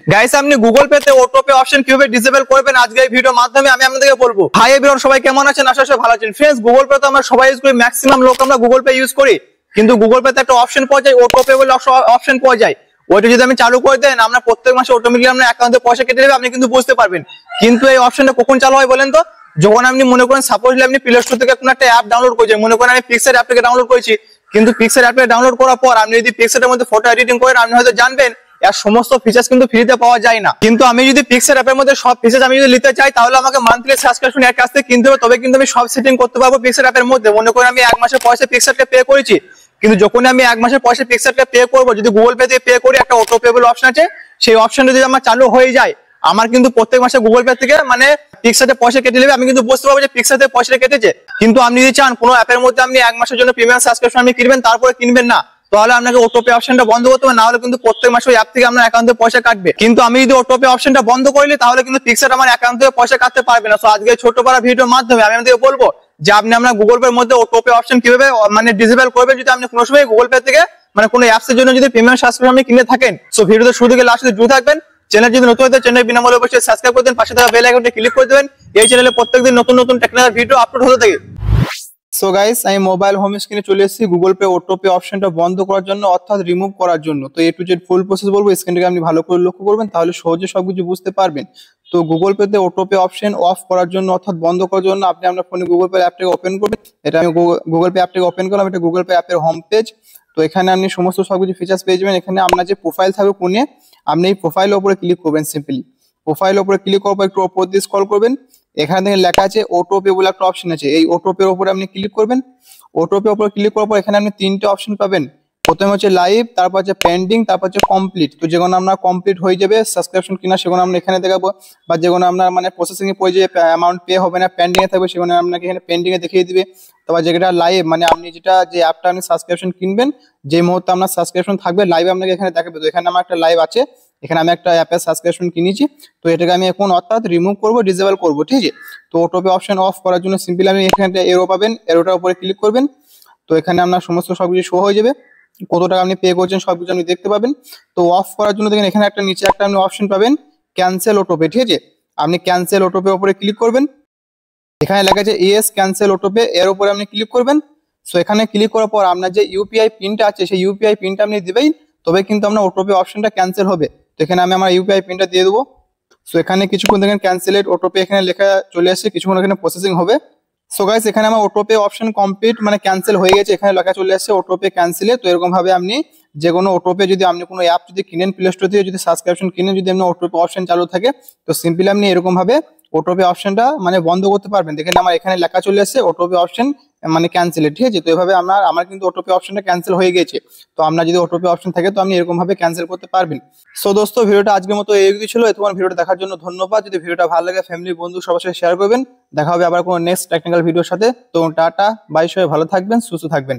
Guys আপনি Google pay তে auto pay option কিভাবে ডিসেবল করবেন আজকে এই ভিডিওর মাধ্যমে আমি আপনাদেরকে বলবো। হাই এভরিওয়ান, সবাই কেমন আছেন? আশা করি ভালো আছেন। ফ্রেন্ডস, গুগল পে তো আমরা সবাই ইউজ করি, ম্যাক্সিমাম লোক আমরা গুগল পে ইউজ করি, কিন্তু গুগল পে তে একটা অপশন পাওয়া যায়, অটো পে বলে অপশন পাওয়া যায়। ওইটা যদি আমি চালু করে দেন, আমরা প্রত্যেক মাসে অটোমেটিক্যালি আপনার অ্যাকাউন্টে পয়সা কেটে দেবে, আপনি কিন্তু বুঝতে পারবেন। কিন্তু এই অপশনটা কখন চালু হয় বলেন তো? যখন আপনি মনে করেন সাপোজলি আপনি প্লে স্টোর থেকে কোনো একটা অ্যাপ ডাউনলোড করেছেন, মনে করেন আমি পিক্সেল অ্যাপ থেকে ডাউনলোড করেছি, কিন্তু পিক্সেল অ্যাপে ডাউনলোড করার পর আপনি যদি পিক্সেলের মধ্যে ফটো এডিটিং করেন, আপনি হয়তো জানবেন এর সমস্ত ফিচার্স কিন্তু ফ্রিতে পাওয়া যায় না। কিন্তু আমি যদি পিক্সেল অ্যাপের মধ্যে সব ফিচার্স আমি যদি নিতে চাই, তাহলে আমাকে মান্থলি সাবস্ক্রিপশন এর কাছ থেকে কিনতে হবে, তবে কিন্তু আমি সব সেটিং করতে পারবো পিক্সেল অ্যাপের মধ্যে। মনে করেন আমি এক মাসের পয়সা পিক্সেলকে পে করেছি, কিন্তু যখন আমি এক মাসের পয়সা পিক্সেলকে পে করবো, যদি গুগল পে দিয়ে পে করি, একটা অটো পে বলে অপশন আছে, সেই অপশনটা যদি আমার চালু হয়ে যায়, আমার কিন্তু প্রত্যেক মাসে গুগল পে থেকে মানে পিক্সেলে পয়সা কেটে নেবে, আমি কিন্তু বুঝতে পারবো যে পিক্সেল থেকে পয়সা কেটেছে। কিন্তু আপনি যদি চান কোনো অ্যাপের মধ্যে আপনি এক মাসের জন্য প্রিমিয়াম সাবস্ক্রিপশন আপনি কিনবেন, তারপরে কিনবেন না, তাহলে আপনাকে অটো পে অপশনটা বন্ধ করতে হবে, না হলে কিন্তু প্রত্যেক মাসে ওই অ্যাপ থেকে আপনার অ্যাকাউন্টে পয়সা কাটবে। কিন্তু আমি যদি অটো পে অপশনটা বন্ধ করে নিই, তাহলে কিন্তু পিক্সেল আমার অ্যাকাউন্ট থেকে পয়সা কাটতে পারবে না। সো আজকে ছোট বড় ভিডিওর মাধ্যমে আমি আপনাদের বলবো যে আপনি আমরা গুগল পে এর মধ্যে অটো পে অপশন কিভাবে মানে ডিসেবল করবেন, যদি আপনি কোনো সময় গুগল পে থেকে মানে কোনো অ্যাপস এর জন্য যদি প্রিমিয়াম সাবস্ক্রিপশন আপনি কিনে থাকেন। সো ভিডিওতে শুরু থেকে লাস্ট পর্যন্ত জুড়ে থাকবেন। চ্যানেল যদি নতুন হয়, চ্যানেল বিনামূল্যে অবশ্যই সাবস্ক্রাইব করে দেন, পাশে থাকা বেল আইকনটি ক্লিক করে দেবেন। এই চ্যানেলে প্রত্যেকদিন নতুন নতুন টেকনিক্যাল ভিডিও আপলোড হতে থাকে। সো গাইস, আমি মোবাইল হোম স্ক্রিনে চলে এসেছি গুগল পে অটো পে অপশনটা বন্ধ করার জন্য, অর্থাৎ রিমুভ করার জন্য। তো এ টু জেড ফুল প্রসেস বলবো, স্ক্রিনটাকে আপনি ভালো করে লক্ষ্য করবেন, তাহলে সহজে সবকিছু বুঝতে পারবেন। তো গুগল পে তে অটো পে অপশন অফ করার জন্য অর্থাৎ বন্ধ করার জন্য আপনি আপনার ফোনে গুগল পে অ্যাপটাকে ওপেন করবেন। এটা আমি গুগল পে অ্যাপটাকে ওপেন করলাম, এটা গুগল পে অ্যাপের হোম পেজ। তো এখানে আপনি সমস্ত সবকিছু ফিচার্স পেয়ে যাবেন। এখানে আপনার যে প্রোফাইল থাকবে কোণে, আপনি এই প্রোফাইলের উপরে ক্লিক করবেন। সিম্পলি প্রোফাইলের উপরে ক্লিক করার পর একটু উপর দিয়ে স্ক্রল করবেন, এখানে থেকে লেখা আছে অটো পে বলে একটা অপশন আছে, এই অটো পে এর উপরে আপনি ক্লিক করবেন। অটো পে উপরে ক্লিক করার পর এখানে আপনি তিনটে অপশন পাবেন। প্রথমে হচ্ছে লাইভ, তারপর হচ্ছে পেন্ডিং, তারপর হচ্ছে কমপ্লিট। তো যেগুলো আপনার কমপ্লিট হয়ে যাবে সাবস্ক্রিপশন কিনা, সেগুলো আমরা এখানে দেখাবো, বা যেগুলো আপনার মানে প্রসেসিং এ পড়ে যে অ্যামাউন্ট পে হবে না, পেন্ডিং এ থাকবে, সেগুলো আপনাকে এখানে পেন্ডিং এ দেখিয়ে দিবে। তারপর যেটা লাইভ মানে আপনি যেটা যে অ্যাপটা আপনি সাবস্ক্রিপশন কিনবেন, যে মুহূর্তে আপনার সাবস্ক্রিপশন থাকবে লাইভ আপনাকে এখানে দেখাবে। তো এখানে আমার একটা লাইভ আছে, এখানে আমি একটা অ্যাপের সাবস্ক্রিপশন কিনেছি, তো এটাকে আমি এখন অর্থাৎ রিমুভ করবো, ডিসেবল করবো, ঠিক আছে। তো অটো পে অপশন অফ করার জন্য সিম্পলি আপনি এখানে এরো পাবেন, এরোটার উপরে ক্লিক করবেন। তো এখানে আপনার সমস্ত সবকিছু শো হয়ে যাবে, কত টাকা আপনি পে করছেন সবকিছু আপনি দেখতে পাবেন। তো অফ করার জন্য দেখেন এখানে একটা নিচে একটা আপনি অপশন পাবেন ক্যান্সেল অটো পে, ঠিক আছে। আপনি ক্যান্সেল অটো পে উপরে ক্লিক করবেন, এখানে লেখা আছে ইয়েস ক্যান্সেল অটো পে, এর উপরে আপনি ক্লিক করবেন। সো এখানে ক্লিক করার পর আপনার যে ইউপিআই পিনটা আছে, সেই ইউপিআই পিনটা আপনি দিবেন, তবে কিন্তু আপনার অটো পে অপশনটা ক্যান্সেল হবে। তো এখানে আমি আমার ইউপিআই পিনটা দিয়ে দেবো। সো এখানে কিছুক্ষণ দেখেন ক্যান্সেলেট অটো পে এখানে লেখা চলে আসছে, কিছুক্ষণ এখানে প্রসেসিং হবে। সো গাইস, এখানে আমার অটো পে অপশন কমপ্লিট মানে ক্যান্সেল হয়ে গেছে, এখানে লেখা চলে আসছে অটো পে ক্যান্সেলে। তো এরকম ভাবে আপনি যে কোনো অটো পে যদি আপনি কোনো অ্যাপ যদি কিনেন প্লে স্টোর থেকে, যদি সাবস্ক্রিপশন কিনেন, যদি আপনি অটো পে অপশন চালু থাকে, তো সিম্পলি আপনি এরকম ভাবে অটো পে অপশনটা মানে বন্ধ করতে পারবেন। দেখেন আমার এখানে লেখা চলে আসছে অটো পে অপশন মানে ক্যান্সেলেড, ঠিক আছে। তো এভাবে আমার কিন্তু অটো পে অপশনটা ক্যান্সেল হয়ে গেছে। তো আপনার যদি অটো পে অপশন থাকে, তো আপনি এরকম ভাবে ক্যান্সেল করতে পারবেন। সো দোস্ত, ভিডিওটা আজকের মতো এই ছিল। তোমার ভিডিওটা দেখার জন্য ধন্যবাদ। যদি ভিডিওটা ভালো লাগে ফ্যামিলি বন্ধু সবার সাথে শেয়ার করবেন। দেখা হবে আবার কোনো নেক্সট টেকনিক্যাল ভিডিওর সাথে। তো টাটা বাই, সবাই ভালো থাকবেন, সুস্থ থাকবেন।